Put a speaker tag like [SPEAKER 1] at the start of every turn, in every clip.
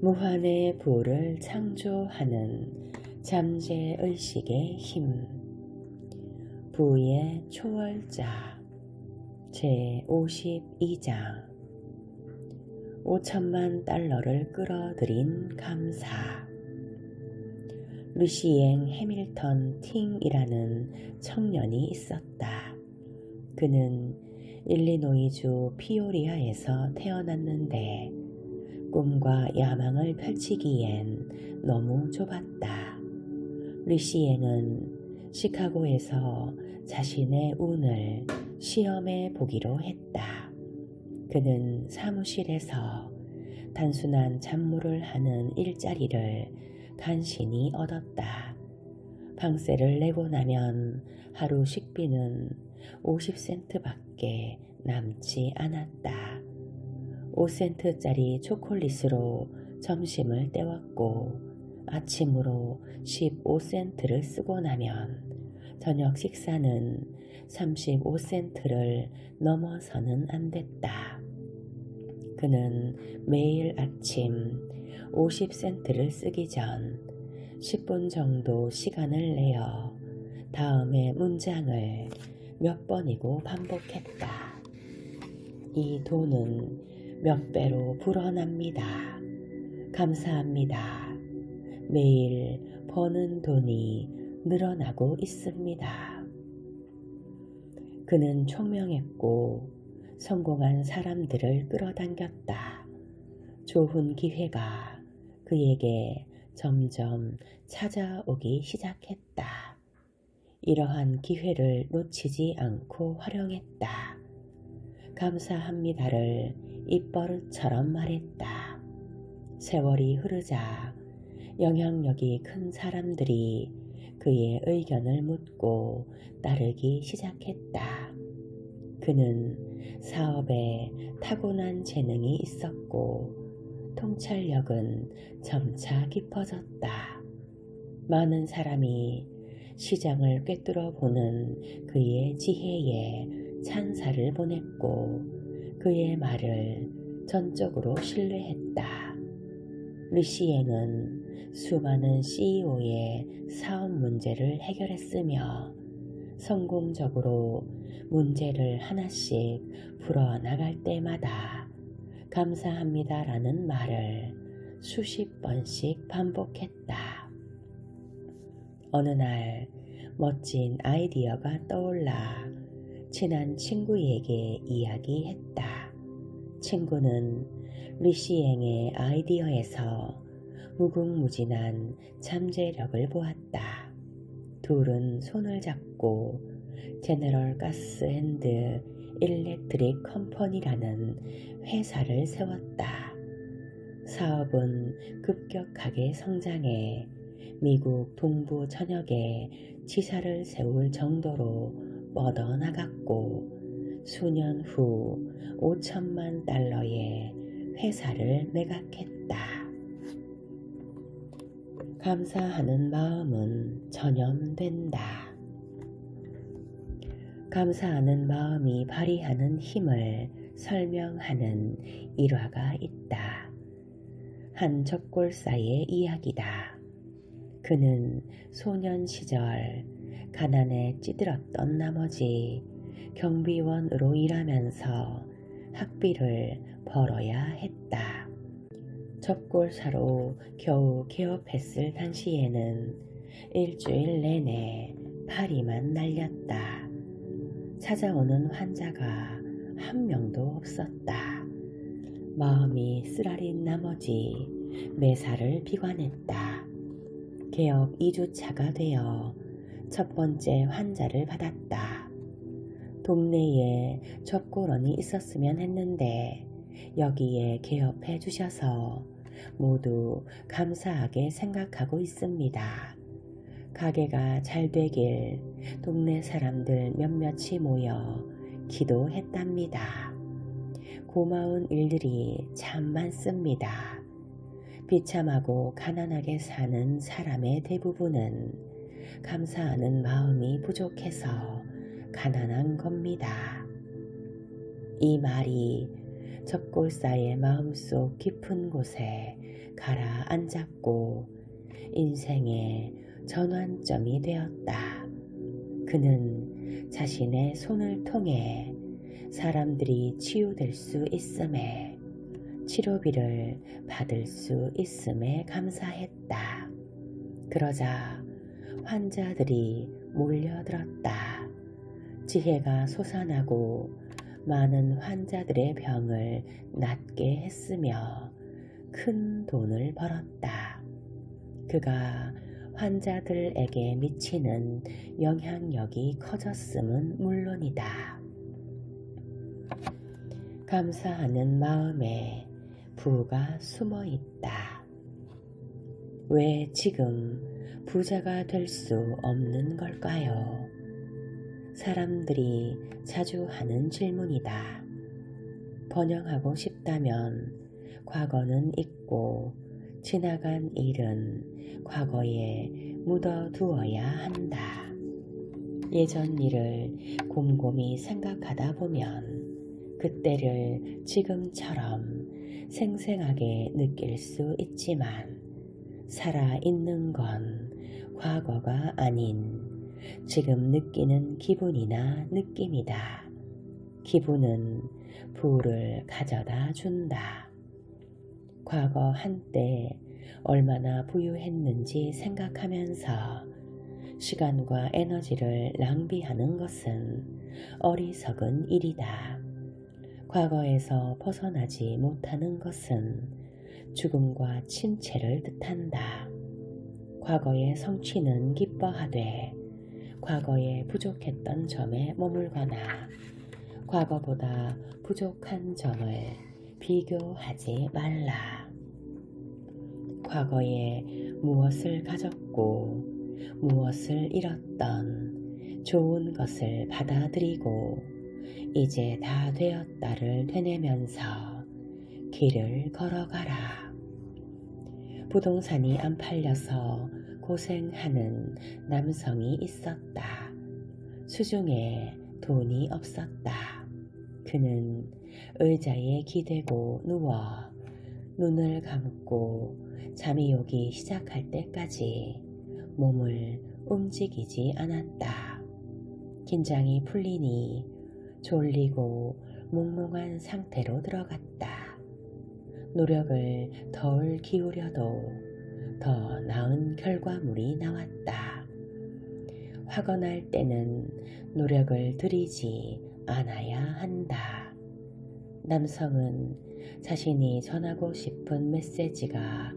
[SPEAKER 1] 무한의 부를 창조하는 잠재의식의 힘. 부의 초월자 제52장 5천만 달러를 끌어들인 감사. 루시앵 해밀턴 팅이라는 청년이 있었다. 그는 일리노이주 피오리아에서 태어났는데 꿈과 야망을 펼치기엔 너무 좁았다. 루시앵은 시카고에서 자신의 운을 시험해 보기로 했다. 그는 사무실에서 단순한 잡무를 하는 일자리를 간신히 얻었다. 방세를 내고 나면 하루 식비는 50센트밖에 남지 않았다. 5센트짜리 초콜릿으로 점심을 때웠고 아침으로 15센트를 쓰고 나면 저녁 식사는 35센트를 넘어서는 안 됐다. 그는 매일 아침 50센트를 쓰기 전 10분 정도 시간을 내어 다음의 문장을 몇 번이고 반복했다. 이 돈은 몇 배로 불어납니다. 감사합니다. 매일 버는 돈이 늘어나고 있습니다. 그는 총명했고 성공한 사람들을 끌어당겼다. 좋은 기회가 그에게 점점 찾아오기 시작했다. 이러한 기회를 놓치지 않고 활용했다. 감사합니다를 입버릇처럼 말했다. 세월이 흐르자 영향력이 큰 사람들이 그의 의견을 묻고 따르기 시작했다. 그는 사업에 타고난 재능이 있었고 통찰력은 점차 깊어졌다. 많은 사람이 시장을 꿰뚫어 보는 그의 지혜에 찬사를 보냈고 그의 말을 전적으로 신뢰했다. 루시앵은 수많은 CEO의 사업 문제를 해결했으며 성공적으로 문제를 하나씩 풀어나갈 때마다 감사합니다라는 말을 수십 번씩 반복했다. 어느 날 멋진 아이디어가 떠올라 친한 친구에게 이야기했다. 친구는 루시앵의 아이디어에서 무궁무진한 잠재력을 보았다. 둘은 손을 잡고 제너럴 가스 앤드 일렉트릭 컴퍼니라는 회사를 세웠다. 사업은 급격하게 성장해 미국 동부 전역에 지사를 세울 정도로 뻗어나갔고 수년 후 5천만 달러의 회사를 매각했다. 감사하는 마음은 전염된다. 감사하는 마음이 발휘하는 힘을 설명하는 일화가 있다. 한 적골사의 이야기다. 그는 소년 시절 가난에 찌들었던 나머지 경비원으로 일하면서 학비를 벌어야 했다. 적골사로 겨우 개업했을 당시에는 일주일 내내 파리만 날렸다. 찾아오는 환자가 한 명도 없었다. 마음이 쓰라린 나머지 매사를 비관했다. 개업 2주차가 되어 첫 번째 환자를 받았다. 동네에 적골원이 있었으면 했는데 여기에 개업해 주셔서 모두 감사하게 생각하고 있습니다. 가게가 잘 되길 동네 사람들 몇몇이 모여 기도했답니다. 고마운 일들이 참 많습니다. 비참하고 가난하게 사는 사람의 대부분은 감사하는 마음이 부족해서 가난한 겁니다. 이 말이 접골사의 마음속 깊은 곳에 가라앉았고 인생의 전환점이 되었다. 그는 자신의 손을 통해 사람들이 치유될 수 있음에 치료비를 받을 수 있음에 감사했다. 그러자 환자들이 몰려들었다. 지혜가 솟아나고 많은 환자들의 병을 낫게 했으며 큰 돈을 벌었다. 그가 환자들에게 미치는 영향력이 커졌음은 물론이다. 감사하는 마음에 부가 숨어 있다. 왜 지금 부자가 될 수 없는 걸까요? 사람들이 자주 하는 질문이다. 번영하고 싶다면 과거는 잊고 지나간 일은 과거에 묻어두어야 한다. 예전 일을 곰곰이 생각하다 보면 그때를 지금처럼 생생하게 느낄 수 있지만 살아있는 건 과거가 아닌 지금 느끼는 기분이나 느낌이다. 기분은 부를 가져다 준다. 과거 한때 얼마나 부유했는지 생각하면서 시간과 에너지를 낭비하는 것은 어리석은 일이다. 과거에서 벗어나지 못하는 것은 죽음과 침체를 뜻한다. 과거의 성취는 기뻐하되 과거에 부족했던 점에 머물거나 과거보다 부족한 점을 비교하지 말라. 과거에 무엇을 가졌고 무엇을 잃었던 좋은 것을 받아들이고 이제 다 되었다를 되뇌면서 길을 걸어가라. 부동산이 안 팔려서 고생하는 남성이 있었다. 수중에 돈이 없었다. 그는 의자에 기대고 누워 눈을 감고 잠이 오기 시작할 때까지 몸을 움직이지 않았다. 긴장이 풀리니 졸리고 몽롱한 상태로 들어갔다. 노력을 덜 기울여도 더 나은 결과물이 나왔다. 화가 날 때는 노력을 들이지 않아야 한다. 남성은 자신이 전하고 싶은 메시지가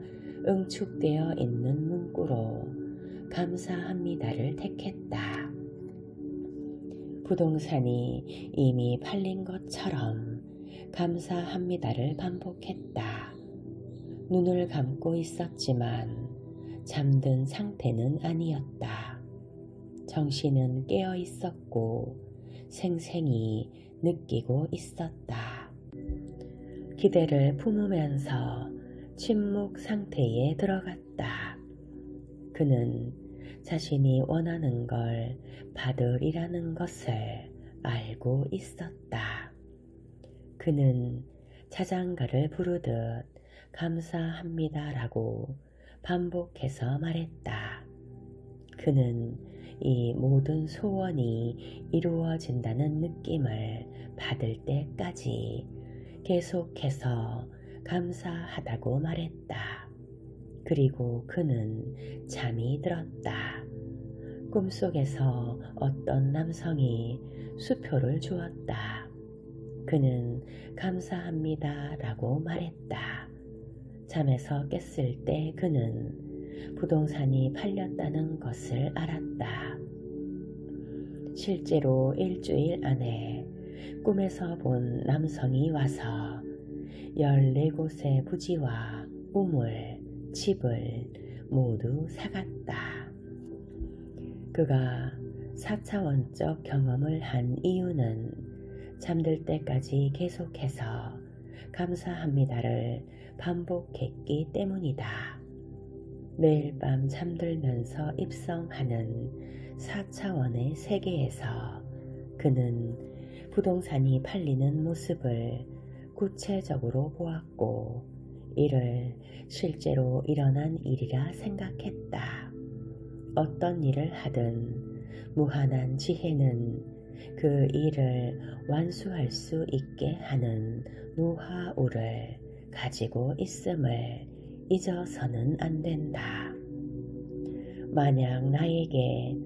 [SPEAKER 1] 응축되어 있는 문구로 감사합니다를 택했다. 부동산이 이미 팔린 것처럼 감사합니다를 반복했다. 눈을 감고 있었지만 잠든 상태는 아니었다. 정신은 깨어 있었고 생생히 느끼고 있었다. 기대를 품으면서 침묵 상태에 들어갔다. 그는 자신이 원하는 걸 받으리라는 것을 알고 있었다. 그는 자장가를 부르듯 감사합니다라고 반복해서 말했다. 그는 이 모든 소원이 이루어진다는 느낌을 받을 때까지 계속해서 감사하다고 말했다. 그리고 그는 잠이 들었다. 꿈속에서 어떤 남성이 수표를 주었다. 그는 감사합니다 라고 말했다. 잠에서 깼을 때 그는 부동산이 팔렸다는 것을 알았다. 실제로 일주일 안에 꿈에서 본 남성이 와서 14곳의 부지와 우물, 집을 모두 사갔다. 그가 4차원적 경험을 한 이유는 잠들 때까지 계속해서 감사합니다를 반복했기 때문이다. 매일 밤 잠들면서 입성하는 4차원의 세계에서 그는 부동산이 팔리는 모습을 구체적으로 보았고 이를 실제로 일어난 일이라 생각했다. 어떤 일을 하든 무한한 지혜는 그 일을 완수할 수 있게 하는 노하우를 가지고 있음을 잊어서는 안 된다. 만약 나에게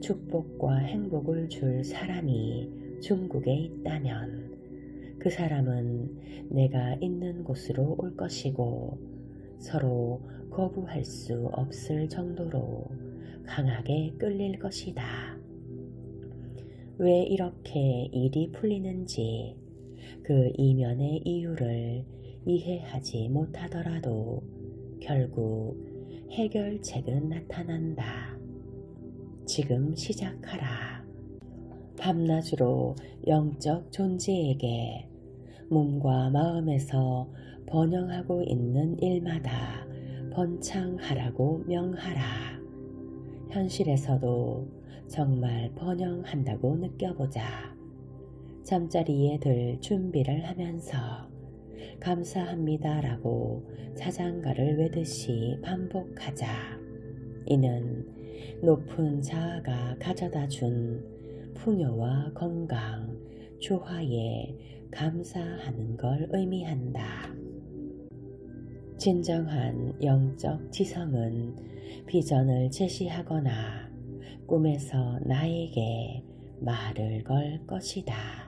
[SPEAKER 1] 축복과 행복을 줄 사람이 중국에 있다면 그 사람은 내가 있는 곳으로 올 것이고 서로 거부할 수 없을 정도로 강하게 끌릴 것이다. 왜 이렇게 일이 풀리는지 그 이면의 이유를 이해하지 못하더라도 결국 해결책은 나타난다. 지금 시작하라. 밤낮으로 영적 존재에게 몸과 마음에서 번영하고 있는 일마다 번창하라고 명하라. 현실에서도 정말 번영한다고 느껴보자. 잠자리에 들 준비를 하면서 감사합니다라고 자장가를 외듯이 반복하자. 이는 높은 자아가 가져다 준 풍요와 건강, 조화에 감사하는 걸 의미한다. 진정한 영적 지성은 비전을 제시하거나 꿈에서 나에게 말을 걸 것이다.